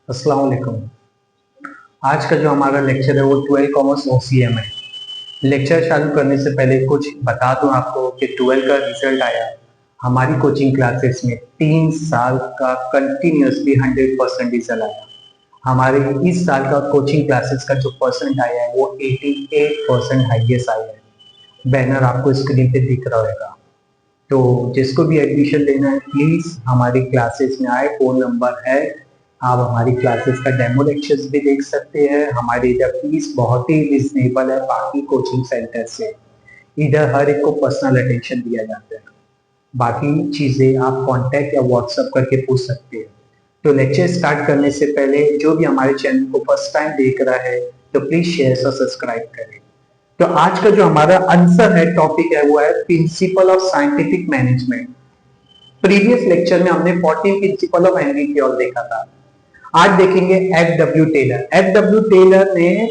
अस्सलाम वालेकुम। आज का जो हमारा लेक्चर है वो 12 कॉमर्स ओसीएम है। लेक्चर चालू करने से पहले कुछ बता दूं आपको कि 12 का रिजल्ट आया हमारी कोचिंग क्लासेस में 3 साल का कंटिन्यूसली 100% रिजल्ट आया। हमारे इस साल का कोचिंग क्लासेस का जो परसेंट आया है वो 88% हाईएस्ट आया है। बैनर आपको स्क्रीन पे दिख रहा होगा। तो जिसको भी एडमिशन लेना है प्लीज हमारी क्लासेस में आए। फोन नंबर है, आप हमारी क्लासेस का डेमो लेक्चर्स भी देख सकते हैं। हमारी इधर फीस बहुत ही रिजनेबल है बाकी कोचिंग सेंटर से। इधर हर एक को पर्सनल अटेंशन दिया जाता है। बाकी चीजें आप कांटेक्ट या व्हाट्सएप करके पूछ सकते हैं। तो लेक्चर स्टार्ट करने से पहले जो भी हमारे चैनल को फर्स्ट टाइम देख रहा है तो प्लीज शेयर और सब्सक्राइब करें। तो आज का जो हमारा आंसर है, टॉपिक है, वो है principle of scientific management. Previous lecture में हमने 14 प्रिंसिपल ऑफ हेनरी क्योल देखा था। आज देखेंगे एफ.डब्ल्यू. टेलर। एफ.डब्ल्यू. टेलर ने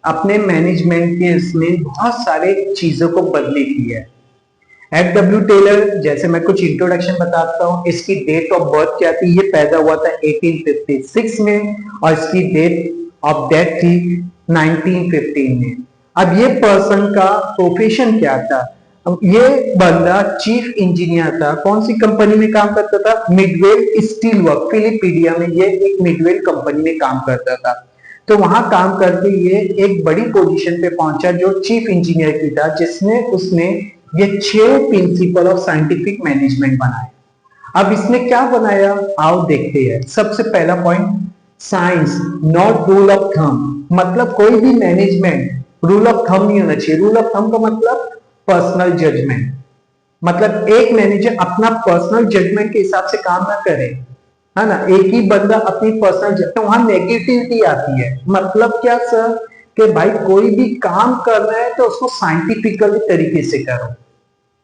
अपने मैनेजमेंट के इसमें बहुत सारे चीजों को बदली की है। एफ.डब्ल्यू. टेलर, जैसे मैं कुछ इंट्रोडक्शन बताता हूँ, इसकी डेट ऑफ बर्थ क्या थी? ये पैदा हुआ था 1856 में और इसकी डेट ऑफ डेथ थी 1915 में। अब ये पर्सन का प्रोफेशन क्या था? ये बंदा चीफ इंजीनियर था। कौन सी कंपनी में काम करता था? मिडवेल स्टील वर्क, फिलिपीडिया में ये एक मिडवेल कंपनी में काम करता था। तो वहां काम करके ये एक बड़ी पोजीशन पे पहुंचा जो चीफ इंजीनियर की था, जिसने उसने ये 6 प्रिंसिपल ऑफ साइंटिफिक मैनेजमेंट बनाए। अब इसने क्या बनाया आओ देखते हैं। सबसे पहला point, science not rule of thumb. मतलब कोई भी मैनेजमेंट रूल ऑफ थंब नहीं होना चाहिए। रूल ऑफ थंब का मतलब पर्सनल जजमेंट। मतलब एक मैनेजर अपना पर्सनल जजमेंट के हिसाब से काम ना करे, है ना। एक ही बंदा अपनी पर्सनल जजमेंट, तो वहां नेगेटिविटी आती है। मतलब क्या सर कि भाई कोई भी काम करना है तो उसको साइंटिफिकली तरीके से करो।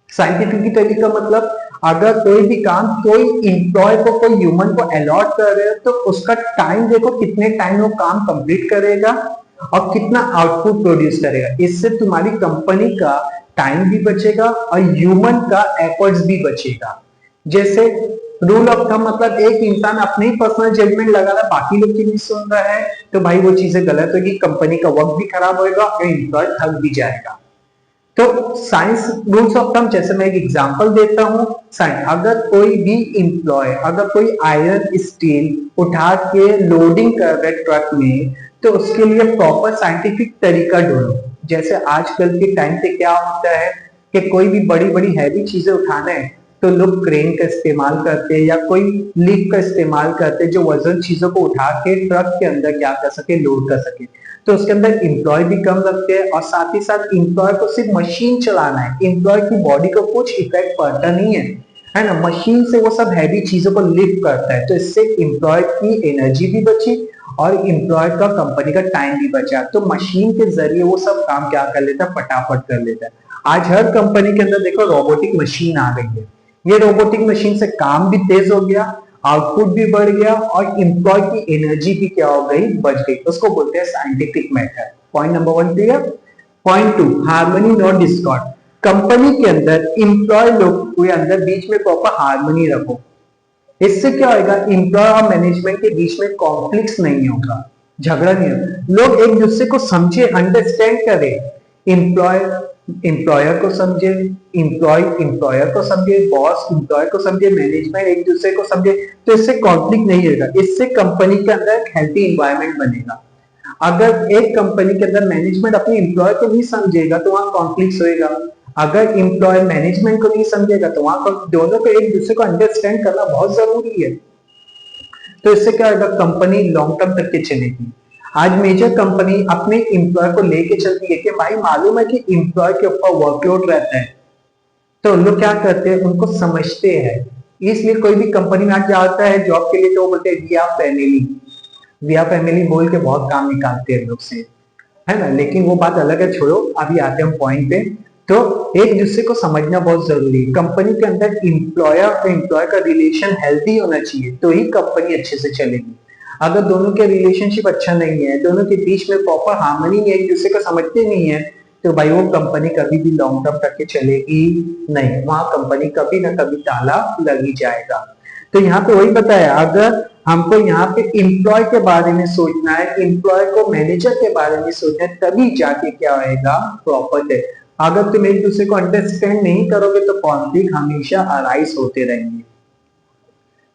साइंटिफिक तरीका मतलब अगर कोई भी काम कोई इंप्लॉय को, कोई ह्यूमन को अलॉट कर रहे हो तो उसका टाइम देखो, कितने टाइम वो काम कंप्लीट करेगा और कितना आउटपुट प्रोड्यूस करेगा। इससे तुम्हारी कंपनी का टाइम भी बचेगा और ह्यूमन का एफर्ट्स भी बचेगा। जैसे रूल ऑफ थंब मतलब एक इंसान अपने ही पर्सनल जजमेंट लगा रहा है, बाकी लोग की नहीं सुन रहा है, तो भाई वो चीजें गलत होगी, कंपनी का वर्क भी खराब होगा और एम्प्लॉय थक भी जाएगा। तो साइंस रूल्स ऑफ थंब, जैसे मैं एक एग्जांपल देता हूं। साइंस, अगर कोई भी एम्प्लॉय, अगर कोई आयरन स्टील उठा के लोडिंग कर रहे ट्रक में, तो उसके लिए प्रॉपर साइंटिफिक तरीका ढूंढो। जैसे आजकल के टाइम पे क्या होता है कि कोई भी बड़ी बड़ी हैवी चीजें उठाना है तो लोग क्रेन का इस्तेमाल करते हैं या कोई लिफ्ट का इस्तेमाल करते हैं, जो वजन चीजों को उठा के ट्रक के अंदर क्या कर सके, लोड कर सके। तो उसके अंदर एम्प्लॉय भी कम लगते हैं और साथ ही साथ एम्प्लॉय को सिर्फ मशीन चलाना है। एम्प्लॉय की बॉडी को कुछ इफेक्ट पड़ता नहीं है ना। मशीन से वो सब हैवी चीजों को लिफ्ट करता है, तो इससे एम्प्लॉय की एनर्जी भी बची और एम्प्लॉय का, कंपनी का टाइम भी बचा। तो मशीन के जरिए वो सब काम क्या कर लेता है, फटाफट कर लेता है। आज हर कंपनी के अंदर देखो रोबोटिक मशीन आ गई है। ये रोबोटिक मशीन से काम भी तेज हो गया, आउटपुट भी बढ़ गया और एम्प्लॉय की एनर्जी भी क्या हो गई, बच गई। उसको बोलते हैं scientific method. Point number 1 clear. Point 2, harmony not Discord. Company के अंदर एम्प्लॉय लोग के अंदर बीच में प्रॉपर हार्मनी रखो। इससे क्या होगा, एम्प्लॉय और मैनेजमेंट के बीच में कॉन्फ्लिक्ट नहीं होगा, झगड़ा नहीं होगा। लोग एक दूसरे को समझे, अंडरस्टैंड करें। एम्प्लॉय एम्प्लॉयर को समझे, एम्प्लॉय एम्प्लॉयर को समझे, बॉस एम्प्लॉय को समझे, मैनेजमेंट एक दूसरे को समझे, तो इससे कॉन्फ्लिक्ट नहीं होगा। इससे कंपनी के अंदर एक हेल्थी एनवायरनमेंट बनेगा। अगर एक कंपनी के अंदर मैनेजमेंट अपने एम्प्लॉय को नहीं समझेगा तो वहां कॉन्फ्लिक्ट होएगा। अगर एम्प्लॉय मैनेजमेंट को नहीं समझेगा तो वहां पर दोनों को एक दूसरे को अंडरस्टैंड करना बहुत जरूरी है। तो इससे क्या होगा, कंपनी लॉन्ग टर्म तक के चलेगी। आज मेजर कंपनी अपने एम्प्लॉय को लेके चलती है कि भाई मालूम है कि एम्प्लॉय के ऊपर वर्कलोड रहता है, तो उन लोग क्या करते हैं, उनको समझते हैं। इसलिए कोई भी कंपनी में आज जाता है जॉब के लिए तो वो बोलते हैं we are family, we are family बोल के बहुत काम निकालते हैं लोग से, है ना। लेकिन वो बात अलग है, छोड़ो, अभी आते हैं हम पॉइंट पे। तो एक दूसरे को समझना बहुत जरूरी है। कंपनी के अंदर एम्प्लॉयर और एम्प्लॉय का रिलेशन हेल्दी होना चाहिए तो ही कंपनी अच्छे से चलेगी। अगर दोनों के रिलेशनशिप अच्छा नहीं है, दोनों के बीच में प्रॉपर हार्मनी नहीं है, एक दूसरे को समझते नहीं है, तो भाई वो कंपनी कभी भी लॉन्ग टर्म तक के चलेगी नहीं। वहां कंपनी कभी ना कभी ताला लग ही जाएगा। तो यहाँ पे वही बताया, अगर हमको यहाँ पे एम्प्लॉय के बारे में सोचना है, एम्प्लॉय को मैनेजर के बारे में सोचना है, तभी जाके क्या होएगा, प्रॉपर है। अगर तुम एक दूसरे को अंडरस्टैंड नहीं करोगे तो कॉन्फ्लिक्ट हमेशा अराइज होते रहेंगे।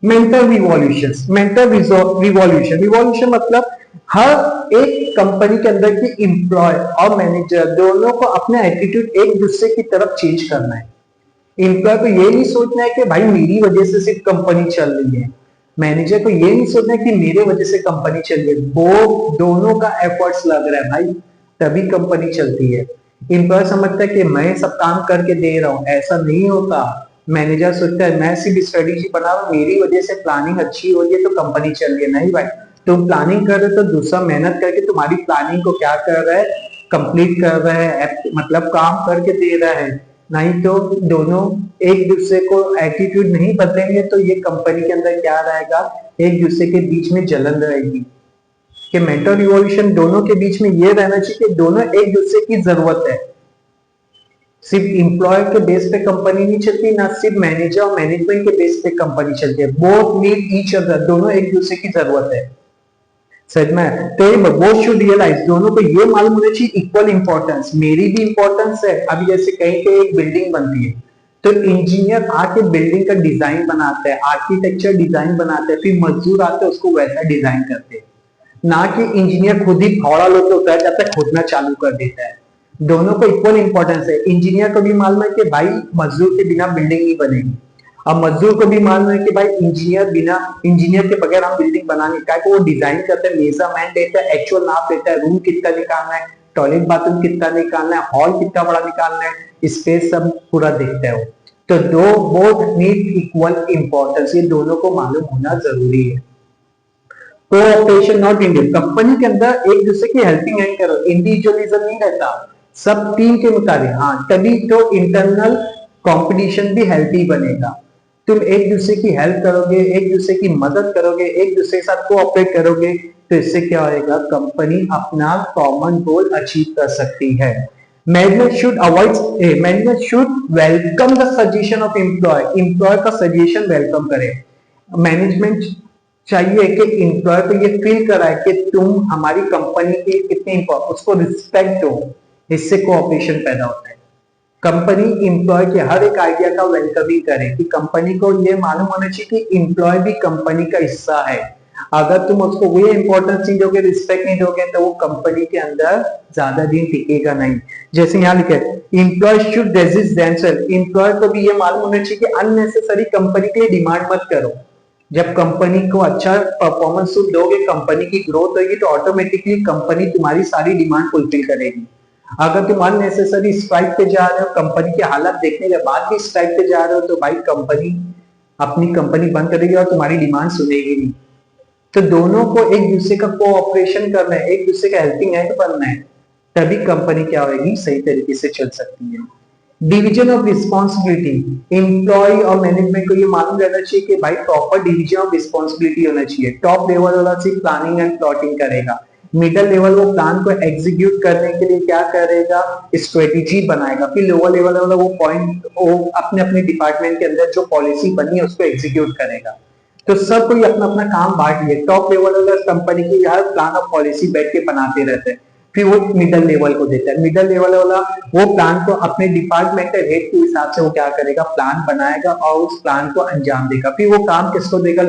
मेंटल रिवॉल्यूशन मतलब हर एक कंपनी के अंदर के एम्प्लॉय और मैनेजर दोनों को अपना एटीट्यूड एक दूसरे की तरफ चेंज करना है। एम्प्लॉय को ये नहीं सोचना है कि भाई मेरी वजह से सिर्फ कंपनी चल रही है, मैनेजर को ये नहीं सोचना है कि मेरे वजह से कंपनी चल रही है, वो दोनों का एफर्ट्स लग रहा है भाई, तभी कंपनी चलती है। एम्प्लॉय समझता है कि मैं सब काम करके दे रहा हूं, ऐसा नहीं होता। मैनेजर सोचता है मैं सिर्फ स्ट्रेटेजी बना रहा हूं, मेरी वजह से प्लानिंग अच्छी हो रही है तो कंपनी चल रही है। नहीं भाई, तुम प्लानिंग कर रहे हो तो दूसरा मेहनत करके तुम्हारी प्लानिंग को क्या कर रहा है, कंप्लीट कर रहा है, मतलब काम करके दे रहा है। नहीं तो दोनों एक दूसरे को एटीट्यूड नहीं बदलेंगे तो ये कंपनी के अंदर क्या रहेगा, एक दूसरे के बीच में जलन रहेगी। कि मेंटल रिवॉल्यूशन दोनों के बीच में ये रहना चाहिए कि दोनों एक दूसरे की जरूरत है। सिर्फ एम्प्लॉय के बेस पे कंपनी नहीं चलती, ना सिर्फ मैनेजर और मैनेजमेंट के बेस पे कंपनी चलती है, बोथ नीड ईच अदर, दोनों एक दूसरे की जरूरत है। सच में तो बोथ शुड रियलाइज, दोनों को ये मालूम होना चाहिए इक्वल इंपॉर्टेंस, मेरी भी इंपॉर्टेंस है। अभी जैसे कहीं पे एक बिल्डिंग बनती है तो इंजीनियर आके बिल्डिंग का डिजाइन बनाता है, आर्किटेक्चर डिजाइन बनाते हैं, फिर मजदूर आते हैं उसको वैसा डिजाइन करते हैं, ना कि इंजीनियर खुद ही फावड़ा लेके उतर जाता है, खोदना चालू कर देता है। दोनों को इक्वल इंपॉर्टेंस है। इंजीनियर को भी मालूम है कि भाई मजदूर के बिना बिल्डिंग नहीं बनेगी, अब मजदूर को भी मालूम है कि भाई इंजीनियर के बगैर हम बिल्डिंग बना नहीं, क्या वो डिजाइन करते हैं, मेजरमेंट लेता है, एक्चुअल नाप लेता है, रूम कितना निकालना है, टॉयलेट बाथरूम कितना निकालना है, हॉल कितना बड़ा निकालना है, स्पेस सब पूरा देखता है वो। तो दो बोथ नीड इक्वल इंपॉर्टेंस, ये दोनों को मालूम होना जरूरी है। कोऑपरेशन नॉट इंडिविजुअल, कंपनी के अंदर एक दूसरे की हेल्पिंग हैंड करो, इंडिविजुअलिज्म नहीं रहता, सब टीम के मुताबिक। हाँ, तभी तो इंटरनल कंपटीशन भी हेल्थी बनेगा। तुम एक दूसरे की हेल्प करोगे, एक दूसरे की मदद करोगे, एक दूसरे के साथ कोऑपरेट करोगे, तो इससे क्या होएगा, कंपनी अपना कॉमन गोल अचीव कर सकती है। Management should welcome the suggestion of employee, employee का सजेशन वेलकम करे। मैनेजमेंट चाहिए कि एम्प्लॉय को ये फील कराए कि तुम हमारी कंपनी की कितनी, उसको रिस्पेक्ट दो, इससे कोऑपरेशन पैदा होता है। कंपनी एम्प्लॉय के हर एक आइडिया का वेलकमिंग करे, कि कंपनी को ये मालूम होना चाहिए कि एम्प्लॉय भी कंपनी का हिस्सा है। अगर तुम उसको वो इंपॉर्टेंस नहीं दोगे, रिस्पेक्ट नहीं दोगे, तो वो कंपनी के अंदर ज्यादा दिन टिकेगा नहीं। जैसे यहाँ लिखे employee should resist themselves, employee को भी ये मालूम होना चाहिए कि अननेसेसरी कंपनी के लिए डिमांड मत करो। जब कंपनी को अच्छा परफॉर्मेंस दोगे, कंपनी की ग्रोथ होगी, तो ऑटोमेटिकली कंपनी तुम्हारी सारी डिमांड फुलफिल करेगी। अगर तुम अननेसेसरी स्ट्राइक पे जा रहे हो, कंपनी की हालत देखने के बाद भी स्ट्राइक पे जा रहे हो, तो भाई कंपनी अपनी कंपनी बंद करेगी और तुम्हारी डिमांड सुनेगी नहीं। तो दोनों को एक दूसरे का कोऑपरेशन करना है, एक दूसरे का हेल्पिंग हैंड बनना है, तभी कंपनी क्या होगी, सही तरीके से चल सकती है। डिवीजन ऑफ रिस्पॉन्सिबिलिटी, एम्प्लॉय और मैनेजमेंट को ये मालूम रहना चाहिए कि भाई प्रॉपर डिवीजन ऑफ रिस्पॉन्सिबिलिटी होना चाहिए। टॉप लेवल वाला सिर्फ प्लानिंग एंड प्लॉटिंग करेगा, मिडल लेवल वो प्लान को एग्जीक्यूट करने के लिए क्या करेगा, स्ट्रेटेजी बनाएगा, फिर लोअर लेवल वाला वो पॉइंट वो अपने अपने डिपार्टमेंट के अंदर जो पॉलिसी बनी है उसको एग्जीक्यूट करेगा। तो सब कोई अपना अपना काम बांट लिया। टॉप लेवल वाला कंपनी की हर प्लान और पॉलिसी बैठ के बनाते रहते हैं, फिर वो मिडल लेवल को देता है। मिडल लेवल वाला वो प्लान को अपने डिपार्टमेंटल हेड के हिसाब से वो क्या करेगा, प्लान बनाएगा और उस प्लान को अंजाम देगा। फिर वो काम किसको देगा,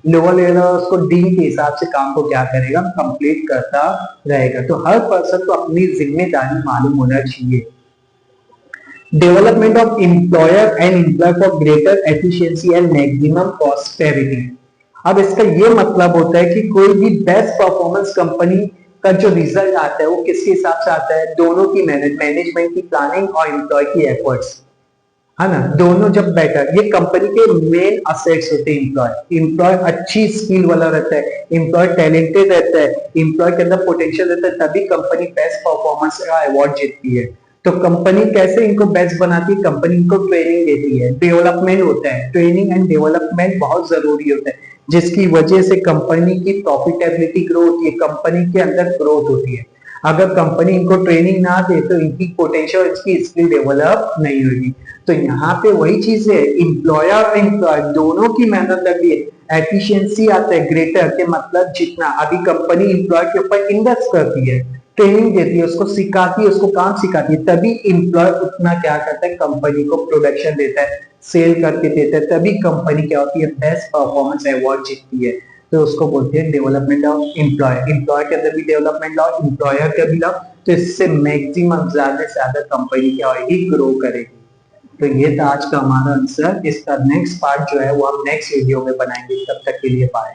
लोअर लेवल उसको डील के हिसाब से काम को क्या करेगा, कंप्लीट करता रहेगा। तो हर पर्सन को अपनी जिम्मेदारी मालूम होना चाहिए। Development of employer and employee for greater efficiency and maximum prosperity. अब इसका ये मतलब होता है कि कोई भी बेस्ट परफॉर्मेंस कंपनी का जो रिजल्ट आता है वो किसके हिसाब से आता है, दोनों की मैनेजमेंट की प्लानिंग और एम्प्लॉय की एफर्ट्स, है ना। दोनों जब बेटर, ये कंपनी के मेन असेट्स होते हैं। एम्प्लॉय अच्छी स्किल वाला रहता है, एम्प्लॉय टैलेंटेड रहता है, एम्प्लॉय के अंदर पोटेंशियल रहता है, तभी कंपनी बेस्ट परफॉर्मेंस का अवार्ड जीतती है। तो कंपनी कैसे इनको बेस्ट बनाती है, कंपनी इनको ट्रेनिंग देती है, डेवलपमेंट होता है, ट्रेनिंग एंड डेवलपमेंट बहुत जरूरी होता है, जिसकी वजह से कंपनी की प्रॉफिटेबिलिटी ग्रो होती है, कंपनी के अंदर ग्रोथ होती है। अगर कंपनी इनको ट्रेनिंग ना दे तो इनकी पोटेंशियल, इसकी स्किल डेवलप नहीं होगी। तो यहाँ पे वही चीज है, एम्प्लॉयर और एम्प्लॉय दोनों की मेहनत लगी है। एफिशिएंसी आता है ग्रेटर के मतलब जितना अभी कंपनी एम्प्लॉय के ऊपर इन्वेस्ट करती है, ट्रेनिंग देती है, उसको सिखाती है, उसको काम सिखाती है, तभी एम्प्लॉय उतना क्या करता है, कंपनी को प्रोडक्शन देता है, सेल करके देता है, तभी कंपनी क्या होती है, बेस्ट परफॉर्मेंस अवार्ड जीतती है। तो उसको बोलते हैं डेवलपमेंट ऑफ एम्प्लॉय। एम्प्लॉय के अंदर भी डेवलपमेंट लाओ, एम्प्लॉयर का भी लाओ, तो इससे मैक्सिमम ज्यादा से ज्यादा कंपनी क्या होगी, ग्रो करेगी। तो ये था आज का हमारा आंसर। इसका नेक्स्ट पार्ट जो है वो हम नेक्स्ट वीडियो में बनाएंगे। तब तक के लिए बाय।